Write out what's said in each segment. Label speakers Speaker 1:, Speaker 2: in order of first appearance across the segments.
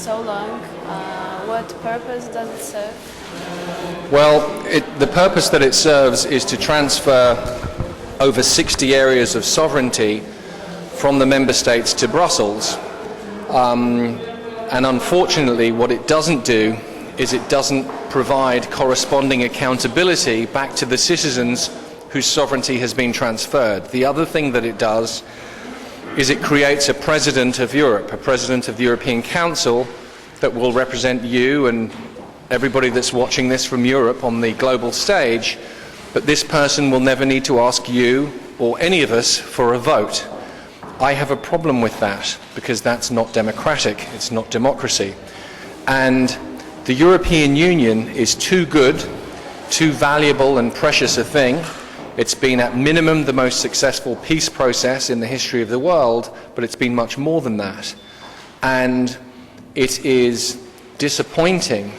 Speaker 1: so long. What purpose does it serve?
Speaker 2: Well, the purpose that it serves is to transfer over 60 areas of sovereignty from the member states to Brussels. And unfortunately, what it doesn't do is it doesn't provide corresponding accountability back to the citizens whose sovereignty has been transferred. The other thing that it does is it creates a president of Europe, a president of the European Council that will represent you and everybody that's watching this from Europe on the global stage, but this person will never need to ask you or any of us for a vote. I have a problem with that because that's not democratic, it's not democracy. And the European Union is too good, too valuable and precious a thing. It's been at minimum the most successful peace process in the history of the world, but it's been much more than that. And it is disappointing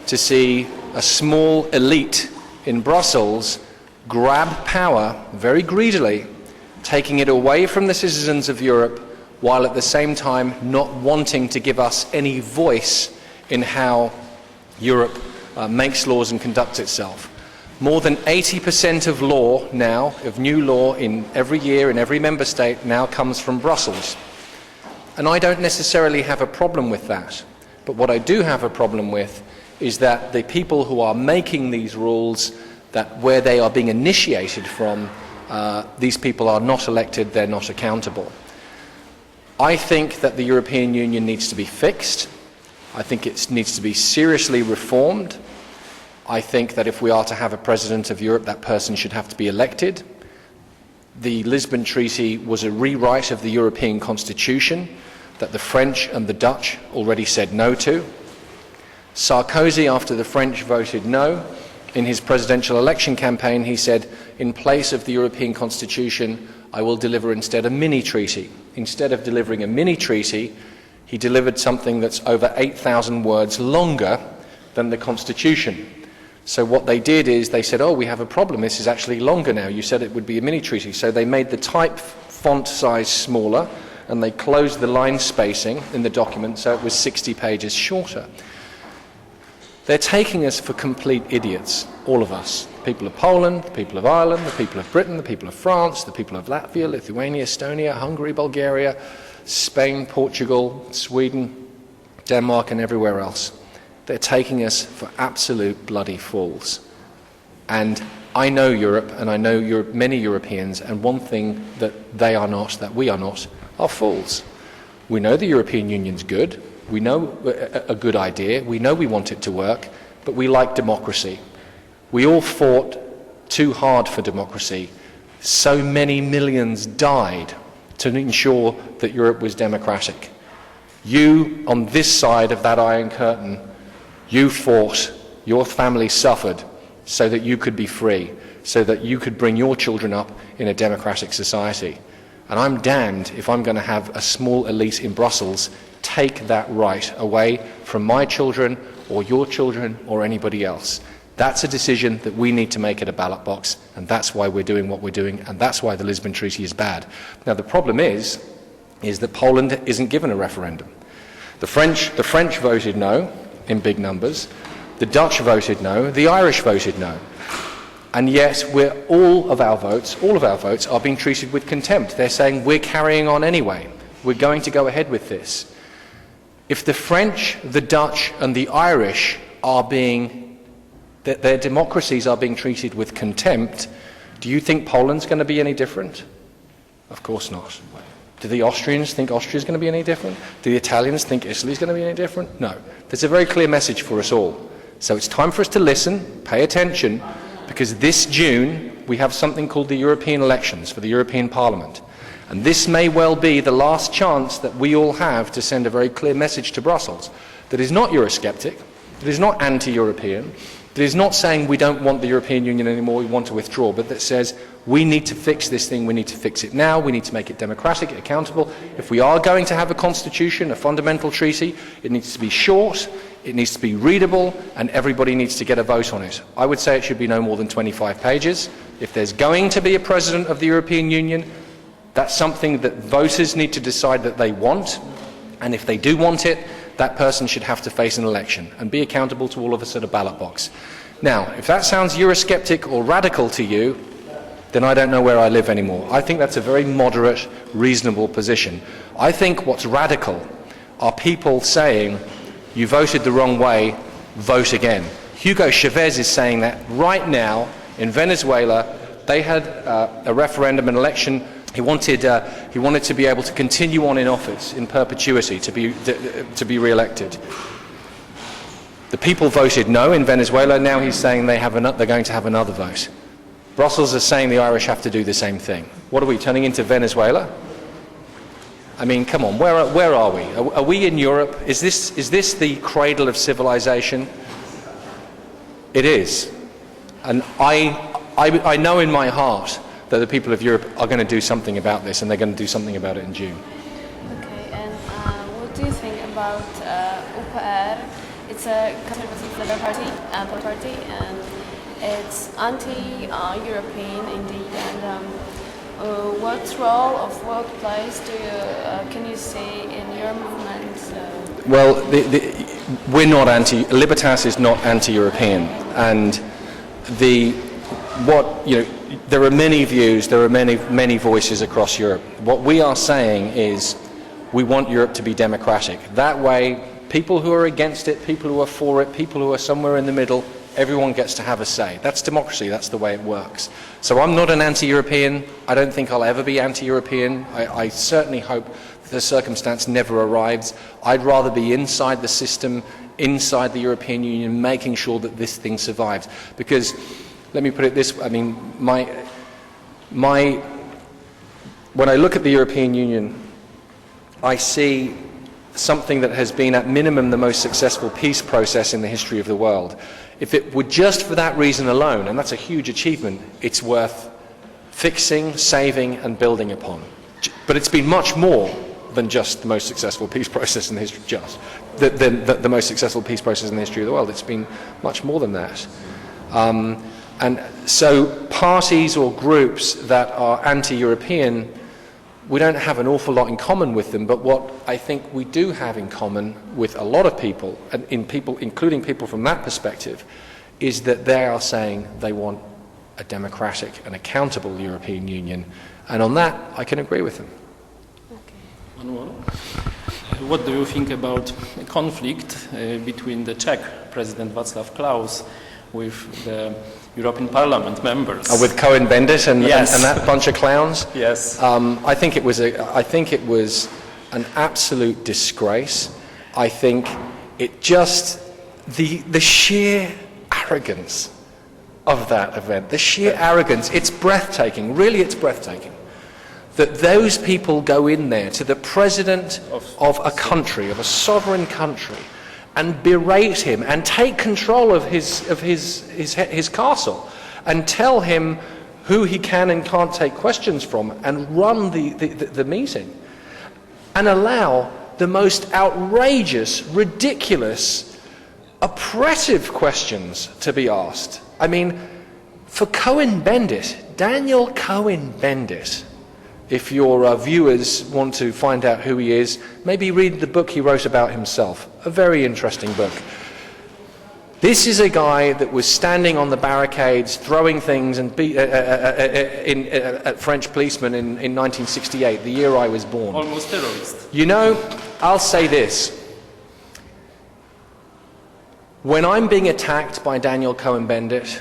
Speaker 2: to see a small elite in Brussels grab power very greedily, taking it away from the citizens of Europe, while at the same time not wanting to give us any voice in how Europe makes laws and conducts itself. More than 80% of law now, of new law in every year in every member state, now comes from Brussels. And I don't necessarily have a problem with that. But what I do have a problem with is that the people who are making these rules, that where they are being initiated from, these people are not elected, they're not accountable. I think that the European Union needs to be fixed. I think it needs to be seriously reformed. I think that if we are to have a president of Europe, that person should have to be elected. The Lisbon Treaty was a rewrite of the European Constitution that the French and the Dutch already said no to. Sarkozy, after the French voted no, in his presidential election campaign, he said, in place of the European Constitution, I will deliver instead a mini-treaty. Instead of delivering a mini-treaty, he delivered something that's over 8,000 words longer than the Constitution. So what they did is they said, oh, we have a problem, this is actually longer now. You said it would be a mini-treaty. So they made the type font size smaller, and they closed the line spacing in the document so it was 60 pages shorter. They're taking us for complete idiots, all of us. The people of Poland, the people of Ireland, the people of Britain, the people of France, the people of Latvia, Lithuania, Estonia, Hungary, Bulgaria, Spain, Portugal, Sweden, Denmark and everywhere else. They're taking us for absolute bloody fools. And I know Europe and I know many Europeans, and one thing that they are not, that we are not, are fools. We know the European Union's good. We know a good idea, we know we want it to work, but we like democracy. We all fought too hard for democracy. So many millions died to ensure that Europe was democratic. You, on this side of that Iron Curtain, you fought, your family suffered so that you could be free, so that you could bring your children up in a democratic society. And I'm damned if I'm going to have a small elite in Brussels take that right away from my children or your children or anybody else. That's a decision that we need to make at a ballot box, and that's why we're doing what we're doing, and that's why the Lisbon Treaty is bad. Now the problem is that Poland isn't given a referendum. The French voted no in big numbers, the Dutch voted no, the Irish voted no. And yet all of our votes are being treated with contempt. They're saying we're carrying on anyway. We're going to go ahead with this. If the French, the Dutch and the Irish their democracies are being treated with contempt, do you think Poland's going to be any different? Of course not. Do the Austrians think Austria's going to be any different? Do the Italians think Italy's going to be any different? No. There's a very clear message for us all. So it's time for us to listen, pay attention, because this June we have something called the European elections for the European Parliament. And this may well be the last chance that we all have to send a very clear message to Brussels that is not Eurosceptic, that is not anti-European, that is not saying we don't want the European Union anymore, we want to withdraw, but that says we need to fix this thing, we need to fix it now, we need to make it democratic, accountable. If we are going to have a constitution, a fundamental treaty, it needs to be short, it needs to be readable, and everybody needs to get a vote on it. I would say it should be no more than 25 pages. If there's going to be a president of the European Union, that's something that voters need to decide that they want, and if they do want it, that person should have to face an election and be accountable to all of us at a ballot box. Now, if that sounds Eurosceptic or radical to you, then I don't know where I live anymore. I think that's a very moderate, reasonable position. I think what's radical are people saying, you voted the wrong way, vote again. Hugo Chavez is saying that right now in Venezuela. They had a referendum, an election. He wanted to be able to continue on in office in perpetuity, to be re-elected. The people voted no in Venezuela. Now he's saying they're going to have another vote. Brussels is saying the Irish have to do the same thing. What are we, turning into Venezuela? I mean, come on, where are we? Are we in Europe? Is this the cradle of civilization? It is. And I know in my heart that the people of Europe are going to do something about this, and they're going to do something about it in June.
Speaker 1: Okay, and what do you think about UPR? It's a conservative Labour party, and it's anti-European indeed. And what role of workplace can you see in your movement?
Speaker 2: Well, we're not Libertas is not anti-European, and there are many views, there are many voices across Europe. What we are saying is we want Europe to be democratic. That way, people who are against it, people who are for it, people who are somewhere in the middle, everyone gets to have a say. That's democracy, that's the way it works. So I'm not an anti-European. I don't think I'll ever be anti-European. I certainly hope that the circumstance never arrives. I'd rather be inside the system, inside the European Union, making sure that this thing survives. Because let me put it this way, I mean, when I look at the European Union, I see something that has been at minimum the most successful peace process in the history of the world. If it were just for that reason alone, and that's a huge achievement, it's worth fixing, saving and building upon. But it's been much more than just the most successful peace process in the history, the most successful peace process in the history of the world. It's been much more than that. And so parties or groups that are anti-European, we don't have an awful lot in common with them, but what I think we do have in common with a lot of people, and including people from that perspective, is that they are saying they want a democratic and accountable European Union, and on that I can agree with them.
Speaker 3: Manuel, what do you think about a conflict between the Czech President Václav Klaus with the European Parliament members?
Speaker 2: With Cohen-Bendit and
Speaker 3: Yes.
Speaker 2: that bunch of clowns?
Speaker 3: Yes.
Speaker 2: I think it was an absolute disgrace. I think it just the sheer arrogance of that event, the sheer arrogance, it's breathtaking. Really, it's breathtaking. That those people go in there to the president of a country, of a sovereign country, and berate him and take control of his castle and tell him who he can and can't take questions from and run the meeting and allow the most outrageous, ridiculous, oppressive questions to be asked. I mean, for Cohen-Bendit, Daniel Cohen-Bendit, if your viewers want to find out who he is, maybe read the book he wrote about himself. A very interesting book. This is a guy that was standing on the barricades, throwing things and at French policemen in 1968, the year I was born.
Speaker 3: Almost terrorist.
Speaker 2: You know, I'll say this. When I'm being attacked by Daniel Cohen-Bendit,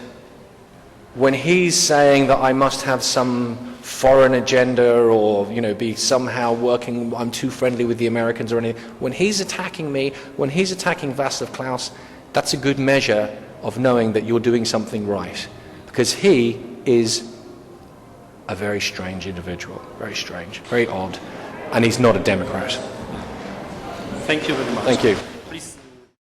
Speaker 2: when he's saying that I must have some foreign agenda or, be somehow working, I'm too friendly with the Americans or anything, when he's attacking me, when he's attacking Václav Klaus, that's a good measure of knowing that you're doing something right. Because he is a very strange individual, very strange, very odd, and he's not a Democrat.
Speaker 3: Thank you very much.
Speaker 2: Thank you.